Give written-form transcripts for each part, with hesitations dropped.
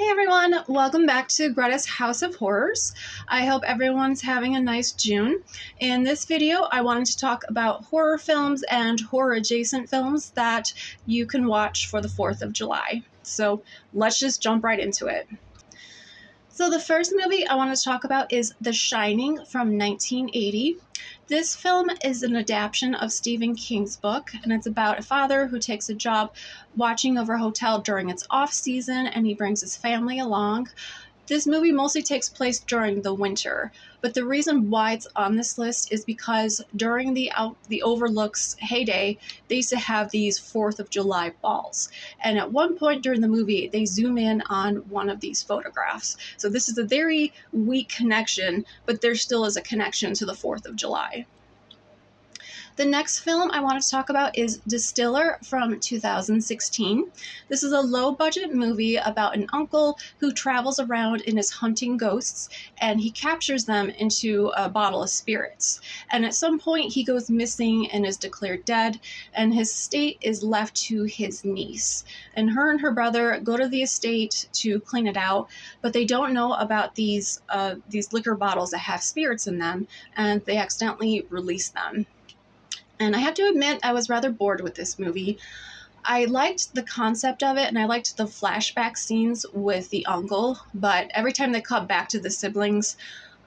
Hey everyone, welcome back to Greta's House of Horrors. I hope everyone's having a nice June. In this video, I wanted to talk about horror films and horror adjacent films that you can watch for the 4th of July. So let's just jump right into it. So the first movie I want to talk about is The Shining from 1980. This film is an adaptation of Stephen King's book, and it's about a father who takes a job watching over a hotel during its off-season, and he brings his family along. This movie mostly takes place during the winter, but the reason why it's on this list is because during the Overlook's heyday, they used to have these 4th of July balls. And at one point during the movie, they zoom in on one of these photographs. So this is a very weak connection, but there still is a connection to the 4th of July. The next film I want to talk about is Distiller from 2016. This is a low-budget movie about an uncle who travels around and is hunting ghosts, and he captures them into a bottle of spirits. And at some point, he goes missing and is declared dead, and his estate is left to his niece. And her brother go to the estate to clean it out, but they don't know about these liquor bottles that have spirits in them, and they accidentally release them. And I have to admit, I was rather bored with this movie. I liked the concept of it, and I liked the flashback scenes with the uncle, but every time they cut back to the siblings,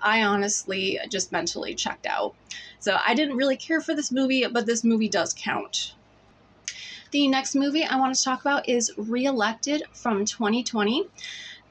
I honestly just mentally checked out. So I didn't really care for this movie, but this movie does count. The next movie I want to talk about is Reelected from 2020.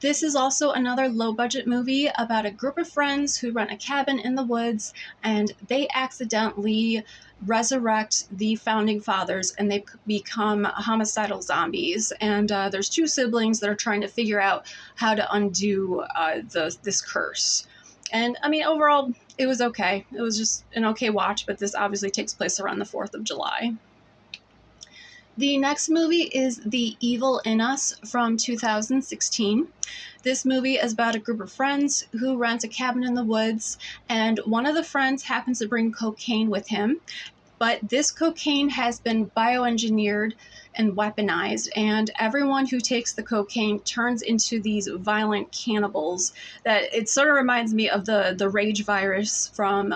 This is also another low-budget movie about a group of friends who rent a cabin in the woods, and they accidentally resurrect the founding fathers, and they become homicidal zombies. And there's two siblings that are trying to figure out how to undo this curse. And I mean, overall, it was okay. It was just an okay watch, but this obviously takes place around the 4th of July. The next movie is The Evil in Us from 2016. This movie is about a group of friends who rent a cabin in the woods, and one of the friends happens to bring cocaine with him. But this cocaine has been bioengineered and weaponized, and everyone who takes the cocaine turns into these violent cannibals. That it sort of reminds me of the rage virus from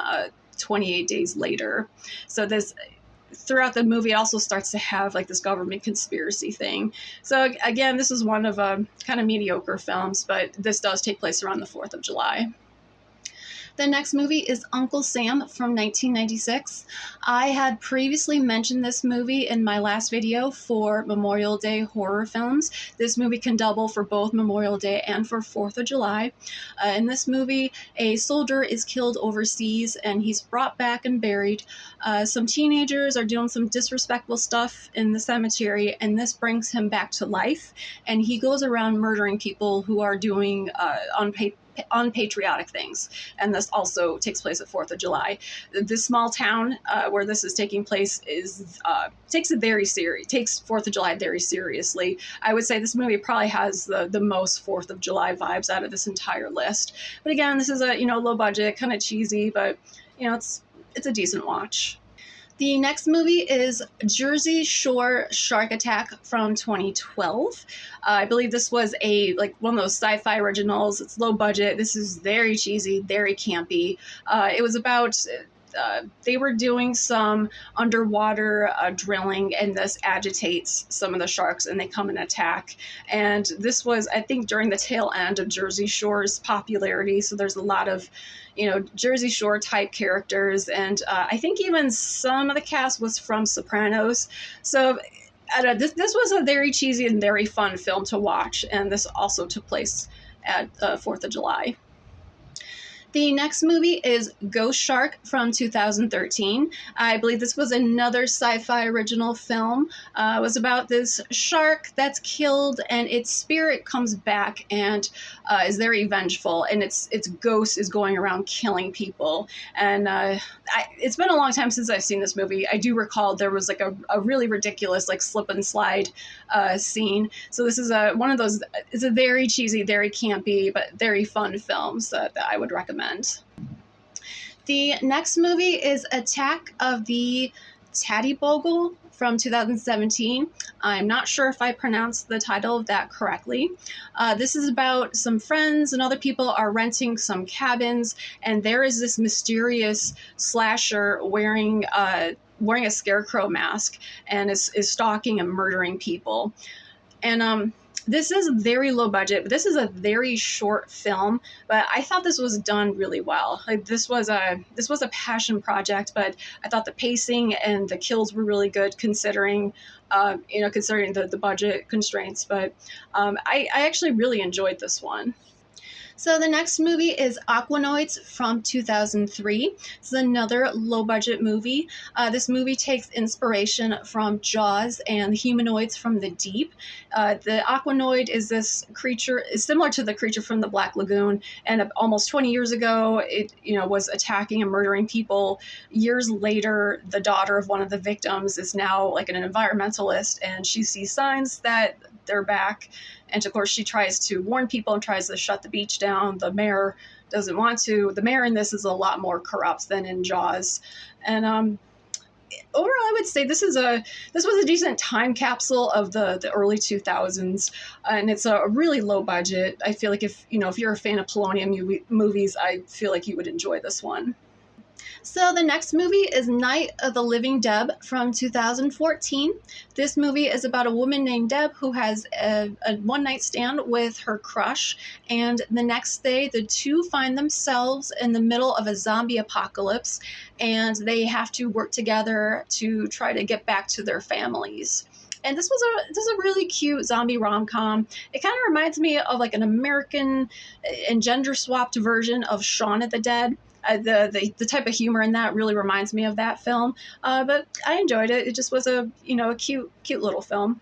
28 Days Later. So this throughout the movie, it also starts to have like this government conspiracy thing. So again, this is one of kind of mediocre films, but this does take place around the 4th of July. The next movie is Uncle Sam from 1996. I had previously mentioned this movie in my last video for Memorial Day horror films. This movie can double for both Memorial Day and for 4th of July. In this movie, a soldier is killed overseas and he's brought back and buried. Some teenagers are doing some disrespectful stuff in the cemetery, and this brings him back to life. And he goes around murdering people who are doing unpatriotic things, and this also takes place at 4th of July. This small town where this is taking place takes 4th of July very seriously. I would say this movie probably has the most 4th of July vibes out of this entire list. But again, this is a low budget, kind of cheesy, but it's a decent watch. The next movie is Jersey Shore Shark Attack from 2012. I believe this was one of those sci-fi originals. It's low budget. This is very cheesy, very campy. It was about they were doing some underwater drilling, and this agitates some of the sharks, and they come and attack. And this was, I think, during the tail end of Jersey Shore's popularity, so there's a lot of Jersey Shore type characters, and I think even some of the cast was from Sopranos. So this was a very cheesy and very fun film to watch, and this also took place at 4th of July. The next movie is Ghost Shark from 2013. I believe this was another sci-fi original film. It was about this shark that's killed, and its spirit comes back and is very vengeful, and its ghost is going around killing people. And it's been a long time since I've seen this movie. I do recall there was like a really ridiculous slip and slide scene. So this is one of those. It's a very cheesy, very campy, but very fun films that I would recommend. The next movie is Attack of the Tattie-Bogle from 2017. I'm not sure if I pronounced the title of that correctly. This is about some friends and other people are renting some cabins, and there is this mysterious slasher wearing a scarecrow mask and is stalking and murdering people. And this is very low budget, but this is a very short film. But I thought this was done really well. Like this was a passion project, but I thought the pacing and the kills were really good considering, considering the budget constraints. But I actually really enjoyed this one. So the next movie is Aquanoids from 2003. This is another low-budget movie. This movie takes inspiration from Jaws and humanoids from the deep. The Aquanoid is this creature, is similar to the creature from the Black Lagoon, and almost 20 years ago, it was attacking and murdering people. Years later, the daughter of one of the victims is now like an environmentalist, and she sees signs that they're back. And of course, she tries to warn people and tries to shut the beach down. The mayor doesn't want to. The mayor in this is a lot more corrupt than in Jaws. And overall, I would say this was a decent time capsule of the early 2000s, and it's a really low budget. I feel like if you're a fan of Polonium movies, I feel like you would enjoy this one. So the next movie is Night of the Living Deb from 2014. This movie is about a woman named Deb who has a one-night stand with her crush, and the next day the two find themselves in the middle of a zombie apocalypse, and they have to work together to try to get back to their families. And this was a really cute zombie rom-com. It kind of reminds me of like an American and gender swapped version of Shaun of the Dead. The type of humor in that really reminds me of that film, but I enjoyed it. It just was a cute little film.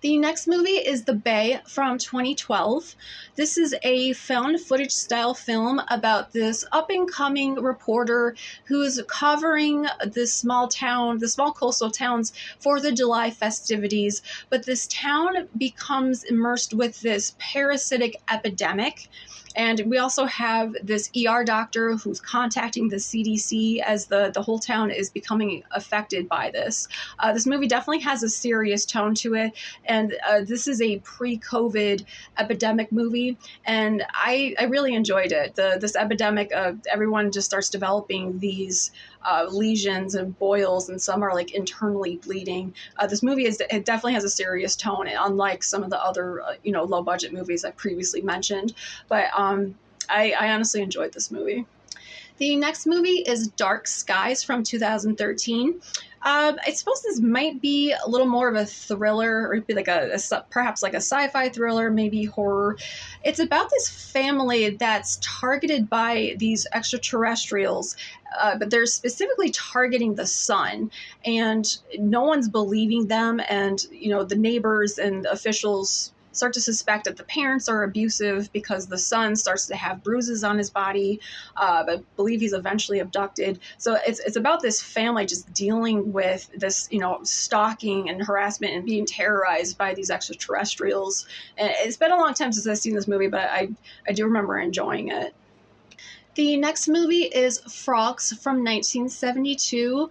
The next movie is The Bay from 2012. This is a found footage style film about this up and coming reporter who's covering this small coastal towns for the July festivities. But this town becomes immersed with this parasitic epidemic. And we also have this ER doctor who's contacting the CDC as the whole town is becoming affected by this. This movie definitely has a serious tone to it, and this is a pre-COVID epidemic movie, and I really enjoyed it. This epidemic, everyone just starts developing these lesions and boils, and some are like internally bleeding. This movie it definitely has a serious tone, unlike some of the other low budget movies I previously mentioned. But I honestly enjoyed this movie. The next movie is Dark Skies from 2013. I suppose this might be a little more of a thriller, or it'd be like perhaps like a sci-fi thriller, maybe horror. It's about this family that's targeted by these extraterrestrials, but they're specifically targeting the sun, and no one's believing them. And the neighbors and officials start to suspect that the parents are abusive because the son starts to have bruises on his body. I believe he's eventually abducted. So it's about this family just dealing with this, stalking and harassment and being terrorized by these extraterrestrials. And it's been a long time since I've seen this movie, but I do remember enjoying it. The next movie is Frogs from 1972.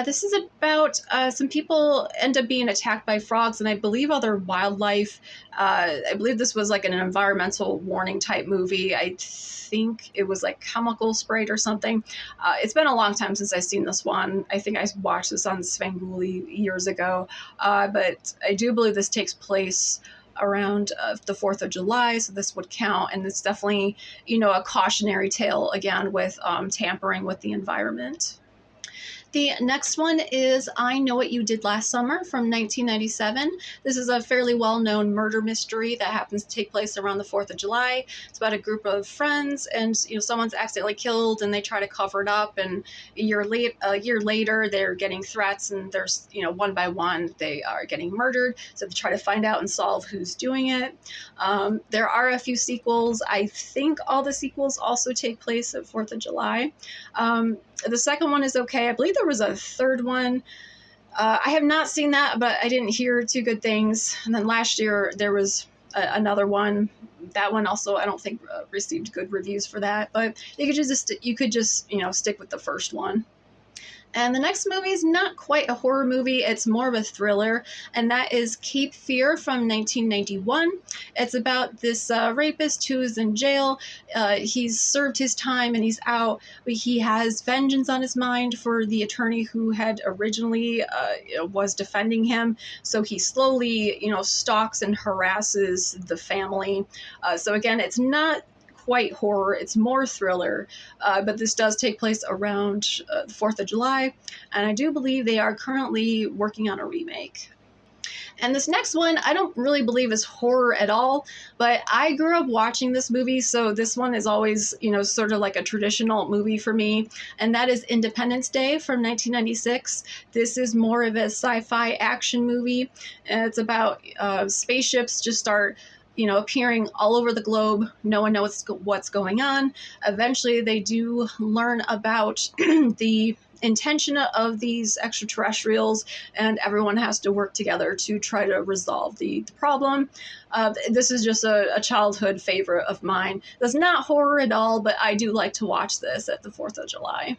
This is about some people end up being attacked by frogs and I believe other wildlife. I believe this was like an environmental warning type movie. I think it was like chemical sprayed or something. It's been a long time since I've seen this one. I think I watched this on Svengoolie years ago. But I do believe this takes place around the 4th of July, so this would count. And it's definitely, a cautionary tale again with tampering with the environment. The next one is I Know What You Did Last Summer from 1997. This is a fairly well-known murder mystery that happens to take place around the 4th of July. It's about a group of friends and someone's accidentally killed and they try to cover it up, and a year later they're getting threats, and there's one by one they are getting murdered, so they try to find out and solve who's doing it. There are a few sequels. I think all the sequels also take place at 4th of July. The second one is okay. I believe there was a third one. I have not seen that, but I didn't hear too good things. And then last year there was another one. That one also I don't think received good reviews for that. But you could just stick with the first one. And the next movie is not quite a horror movie, it's more of a thriller, and that is Cape Fear from 1991. It's about this rapist who is in jail. He's served his time and he's out, but he has vengeance on his mind for the attorney who had originally was defending him. So he slowly, stalks and harasses the family. So again, it's not quite horror, it's more thriller, but this does take place around the 4th of July, and I do believe they are currently working on a remake. And this next one, I don't really believe is horror at all, but I grew up watching this movie, so this one is always, sort of like a traditional movie for me, and that is Independence Day from 1996. This is more of a sci-fi action movie, and it's about spaceships just start appearing all over the globe. No one knows what's going on. Eventually, they do learn about the intention of these extraterrestrials, and everyone has to work together to try to resolve the problem. This is just a childhood favorite of mine. It's not horror at all, but I do like to watch this at the 4th of July.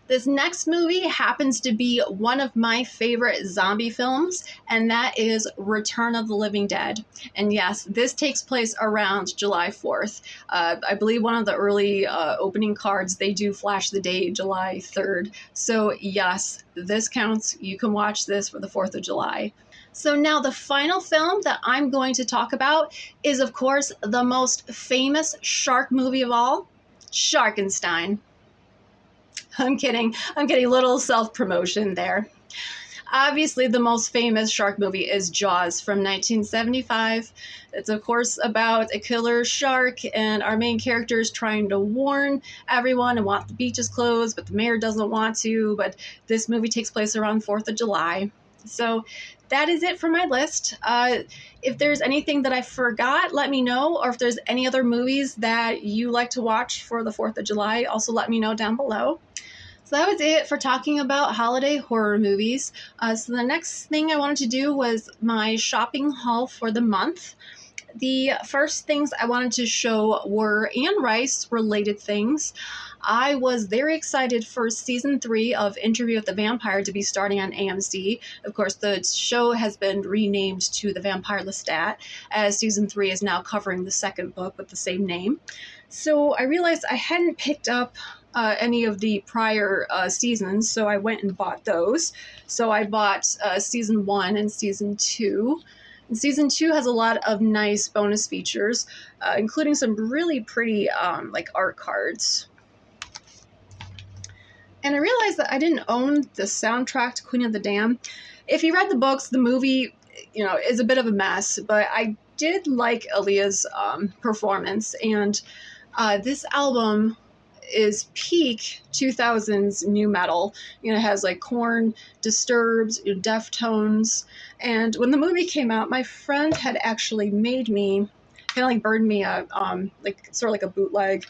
This next movie happens to be one of my favorite zombie films, and that is Return of the Living Dead. And yes, this takes place around July 4th. I believe one of the early opening cards, they do flash the date, July 3rd. So yes, this counts. You can watch this for the 4th of July. So now the final film that I'm going to talk about is, of course, the most famous shark movie of all, Sharkenstein. I'm kidding. I'm getting a little self-promotion there. Obviously, the most famous shark movie is Jaws from 1975. It's, of course, about a killer shark, and our main character is trying to warn everyone and want the beaches closed, but the mayor doesn't want to. But this movie takes place around 4th of July. So that is it for my list. If there's anything that I forgot, let me know. Or if there's any other movies that you like to watch for the 4th of July, also let me know down below. So that was it for talking about holiday horror movies. So the next thing I wanted to do was my shopping haul for the month. The first things I wanted to show were Anne Rice related things. I was very excited for season 3 of Interview with the Vampire to be starting on AMC. Of course, the show has been renamed to The Vampire Lestat, as season 3 is now covering the second book with the same name. So I realized I hadn't picked up any of the prior seasons, so I went and bought those. So I bought season 1 and season 2. And season 2 has a lot of nice bonus features, including some really pretty art cards. And I realized that I didn't own the soundtrack to Queen of the Dam. If you read the books, the movie, is a bit of a mess, but I did like Aaliyah's performance, and this album is peak 2000s new metal. It has like Korn, Disturbed, Deftones. And when the movie came out, my friend had actually made me, burned me a sort of a bootleg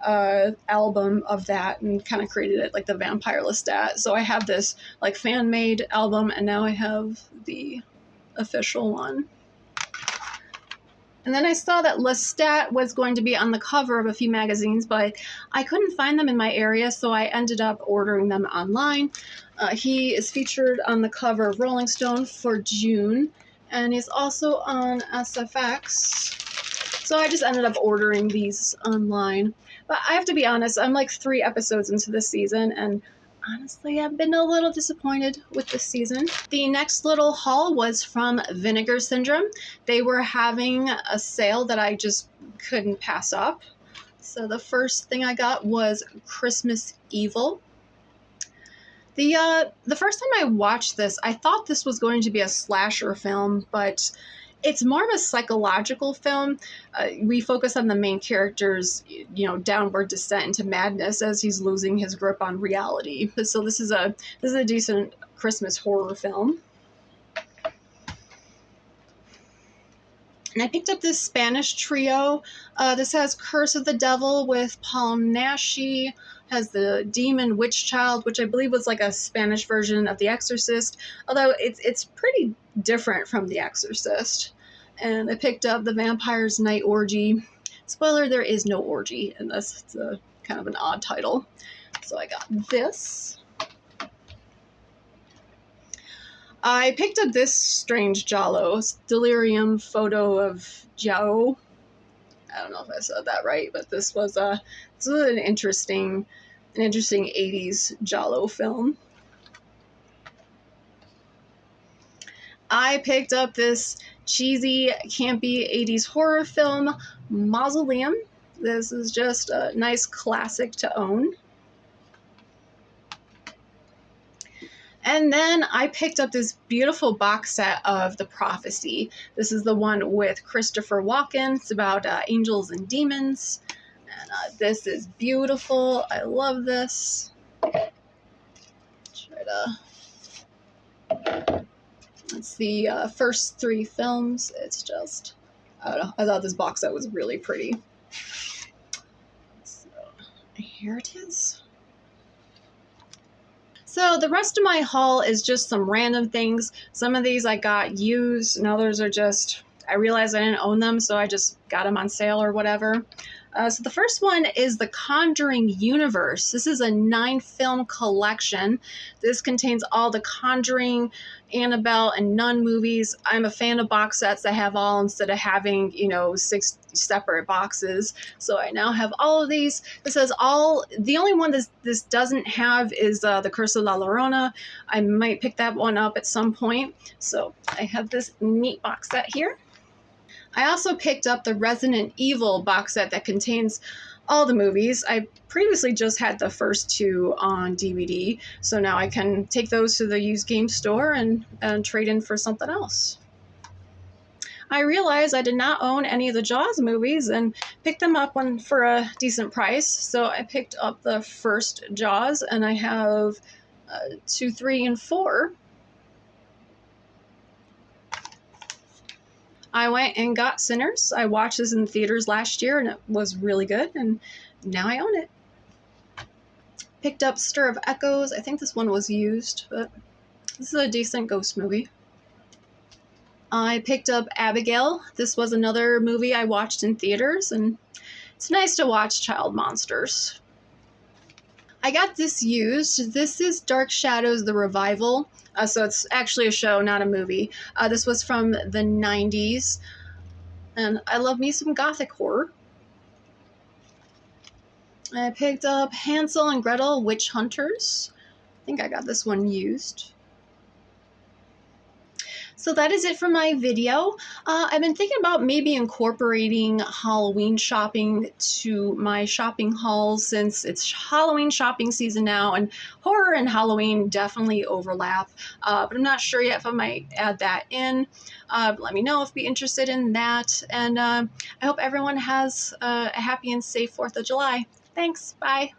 album of that, and kind of created it like the Vampire Lestat. So I have this fan-made album, and now I have the official one. And then I saw that Lestat was going to be on the cover of a few magazines, but I couldn't find them in my area, so I ended up ordering them online. He is featured on the cover of Rolling Stone for June, and he's also on SFX. So I just ended up ordering these online. But I have to be honest, I'm 3 episodes into this season, and honestly, I've been a little disappointed with this season. The next little haul was from Vinegar Syndrome. They were having a sale that I just couldn't pass up. So the first thing I got was Christmas Evil. The first time I watched this, I thought this was going to be a slasher film, but it's more of a psychological film. We focus on the main character's, downward descent into madness as he's losing his grip on reality. So this is a decent Christmas horror film. And I picked up this Spanish trio. This has Curse of the Devil with Paul Naschy, has the Demon Witch Child, which I believe was a Spanish version of The Exorcist, although it's pretty different from The Exorcist. And I picked up The Vampire's Night Orgy. Spoiler, there is no orgy in this. It's kind of an odd title. So I got this. I picked up this strange Giallo, Delirium Photo of Giallo. I don't know if I said that right, but this was an interesting 80s Giallo film. I picked up this cheesy, campy 80s horror film, Mausoleum. This is just a nice classic to own. And then I picked up this beautiful box set of The Prophecy. This is the one with Christopher Walken. It's about angels and demons. And this is beautiful. I love this. Try to... It's the first 3 films. It's just... I don't know. I thought this box set was really pretty. So, here it is. So the rest of my haul is just some random things. Some of these I got used, and others are just, I realized I didn't own them, so I just got them on sale or whatever. So the first one is The Conjuring Universe. This is a 9-film collection. This contains all the Conjuring, Annabelle, and Nun movies. I'm a fan of box sets that have all instead of having, 6 separate boxes. So I now have all of these. This has all, the only one this doesn't have is The Curse of La Llorona. I might pick that one up at some point. So I have this neat box set here. I also picked up the Resident Evil box set that contains all the movies. I previously just had the first 2 on DVD, so now I can take those to the used game store and trade in for something else. I realized I did not own any of the Jaws movies and picked them up for a decent price, so I picked up the first Jaws, and I have 2, 3, and 4. I went and got Sinners. I watched this in the theaters last year, and it was really good, and now I own it. Picked up Stir of Echoes. I think this one was used, but this is a decent ghost movie. I picked up Abigail. This was another movie I watched in theaters, and it's nice to watch child monsters. I got this used. This is Dark Shadows, the Revival. So it's actually a show, not a movie. This was from the 90s. And I love me some gothic horror. I picked up Hansel and Gretel, Witch Hunters. I think I got this one used. So that is it for my video. I've been thinking about maybe incorporating Halloween shopping to my shopping hauls since it's Halloween shopping season now, and horror and Halloween definitely overlap. But I'm not sure yet if I might add that in. Let me know if you'd be interested in that. And I hope everyone has a happy and safe 4th of July. Thanks. Bye.